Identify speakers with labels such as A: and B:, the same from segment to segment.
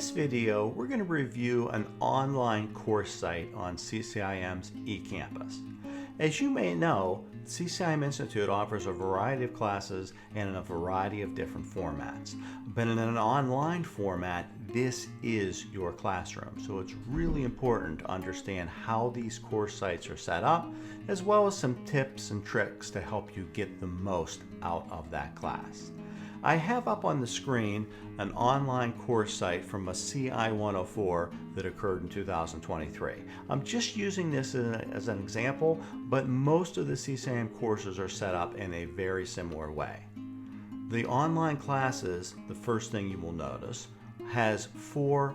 A: this video, we're going to review an online course site on CCIM's eCampus. As you may know, CCIM Institute offers a variety of classes and in a variety of different formats. But in an online format, this is your classroom. So it's really important to understand how these course sites are set up, as well as some tips and tricks to help you get the most out of that class. I have up on the screen an online course site from a CI 104 that occurred in 2023. I'm just using this as an example, but most of the CCIM courses are set up in a very similar way. The online classes, the first thing you will notice, has 4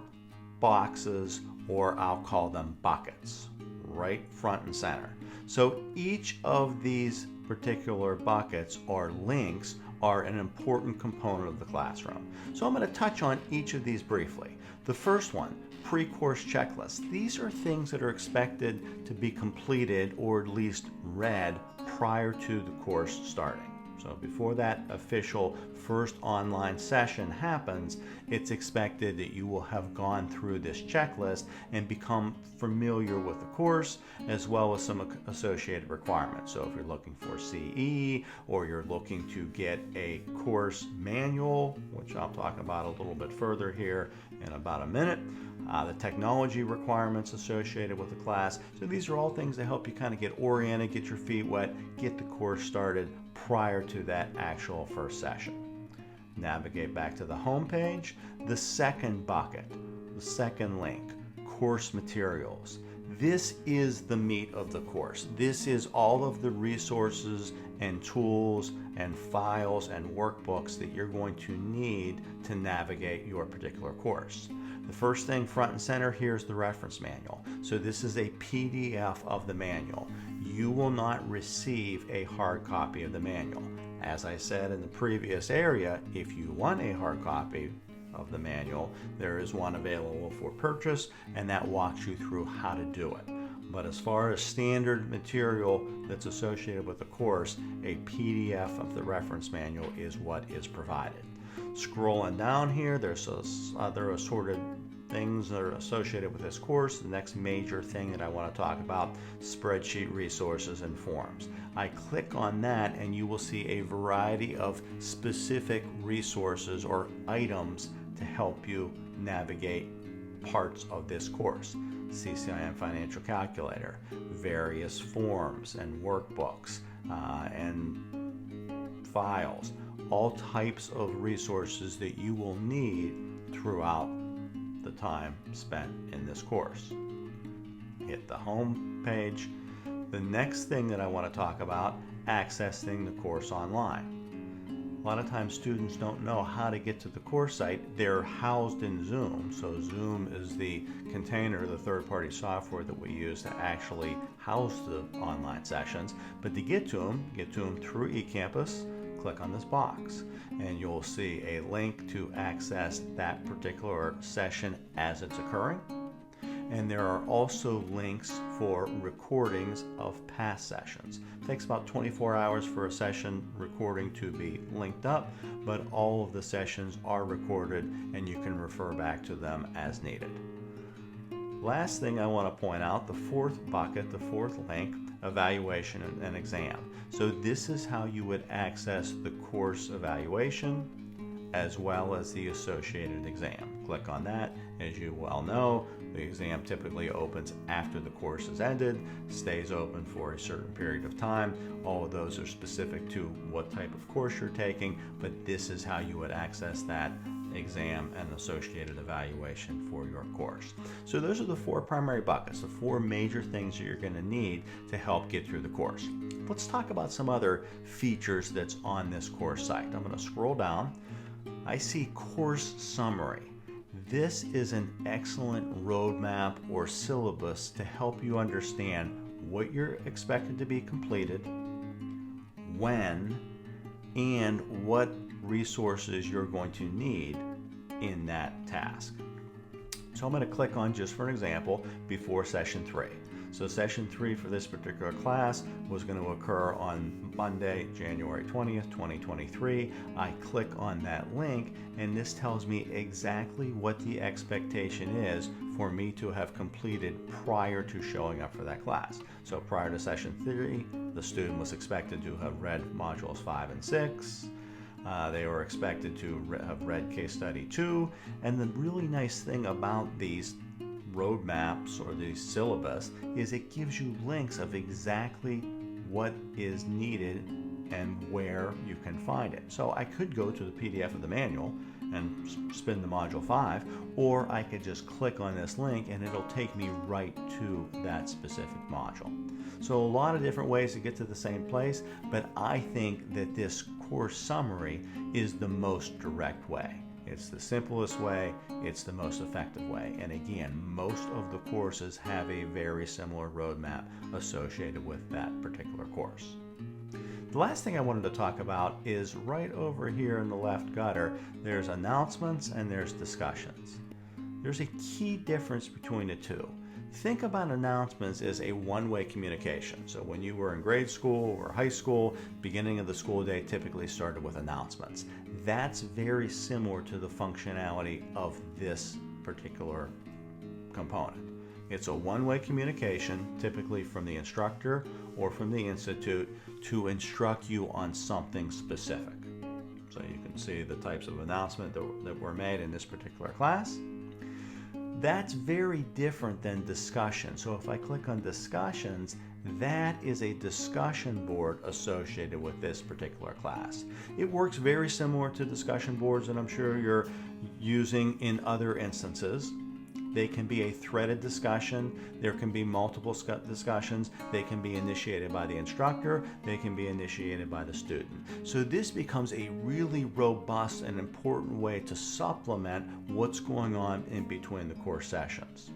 A: boxes, or I'll call them buckets, right front and center. So each of these particular buckets or links are an important component of the classroom. So I'm going to touch on each of these briefly. The first one, pre-course checklists. These are things that are expected to be completed or at least read prior to the course starting. So before that official first online session happens, it's expected that you will have gone through this checklist and become familiar with the course, as well as some associated requirements. So if you're looking for CE, or you're looking to get a course manual, which I'll talk about a little bit further here in about a minute, the technology requirements associated with the class. So these are all things that help you kind of get oriented, get your feet wet, get the course started prior to that actual first session. Navigate back to the home page. The second bucket, the second link, course materials. This is the meat of the course. This is all of the resources and tools and files and workbooks that you're going to need to navigate your particular course. The first thing front and center here is the reference manual. So this is a PDF of the manual. You will not receive a hard copy of the manual. As I said in the previous area, if you want a hard copy of the manual, there is one available for purchase, and that walks you through how to do it. But as far as standard material that's associated with the course, a PDF of the reference manual is what is provided. Scrolling down here, there's other assorted things that are associated with this course. The next major thing that I want to talk about, spreadsheet resources and forms. I click on that and you will see a variety of specific resources or items to help you navigate parts of this course. CCIM Financial Calculator, various forms and workbooks and files, all types of resources that you will need throughout the time spent in this course. Hit the home page. The next thing that I want to talk about, accessing the course online. A lot of times students don't know how to get to the course site. They're housed in Zoom. So Zoom is the container, the third-party software that we use to actually house the online sessions. But to get to them through eCampus, click on this box and you'll see a link to access that particular session as it's occurring. And there are also links for recordings of past sessions. It takes about 24 hours for a session recording to be linked up, but all of the sessions are recorded and you can refer back to them as needed. Last thing I want to point out, the fourth bucket, the fourth link, evaluation and exam. So this is how you would access the course evaluation as well as the associated exam. Click on that. As you well know, the exam typically opens after the course is ended, stays open for a certain period of time. All of those are specific to what type of course you're taking, but this is how you would access that exam and associated evaluation for your course. So those are the 4 primary buckets, the 4 major things that you're going to need to help get through the course. Let's talk about some other features that's on this course site. I'm going to scroll down. I see course summary. This is an excellent roadmap or syllabus to help you understand what you're expected to be completed, when, and what resources you're going to need in that task. So I'm going to click on, just for an example, before session 3. So session 3 for this particular class was going to occur on Monday, January 20th, 2023. I click on that link, and this tells me exactly what the expectation is for me to have completed prior to showing up for that class. So prior to session 3, the student was expected to have read modules 5 and 6. They were expected to have read case study 2. And the really nice thing about these roadmaps or the syllabus is it gives you links of exactly what is needed and where you can find it. So I could go to the PDF of the manual and spin the module 5, or I could just click on this link and it'll take me right to that specific module. So a lot of different ways to get to the same place, but I think that this course summary is the most direct way. It's the simplest way, it's the most effective way. And again, most of the courses have a very similar roadmap associated with that particular course. The last thing I wanted to talk about is right over here in the left gutter, there's announcements and there's discussions. There's a key difference between the two. Think about announcements as a one-way communication. So when you were in grade school or high school, beginning of the school day typically started with announcements. That's very similar to the functionality of this particular component. It's a one-way communication, typically from the instructor or from the institute, to instruct you on something specific. So you can see the types of announcements that were made in this particular class. That's very different than discussion. So if I click on discussions, that is a discussion board associated with this particular class. It works very similar to discussion boards that I'm sure you're using in other instances. They can be a threaded discussion. There can be multiple discussions. They can be initiated by the instructor. They can be initiated by the student. So this becomes a really robust and important way to supplement what's going on in between the course sessions.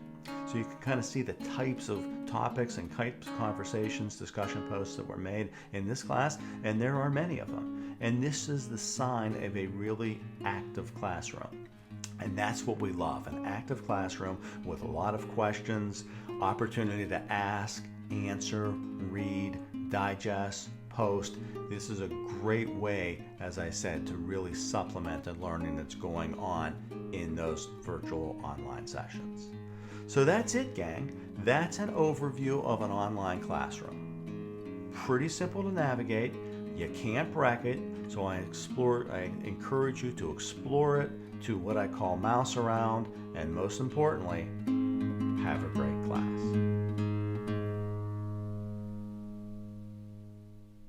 A: So you can kind of see the types of topics and types of conversations, discussion posts that were made in this class, and there are many of them. And this is the sign of a really active classroom. And that's what we love, an active classroom with a lot of questions, opportunity to ask, answer, read, digest, post. This is a great way, as I said, to really supplement the learning that's going on in those virtual online sessions. So that's it, gang. That's an overview of an online classroom. Pretty simple to navigate. You can't wreck it, so I encourage you to explore it, to what I call mouse around, and most importantly, have a great class.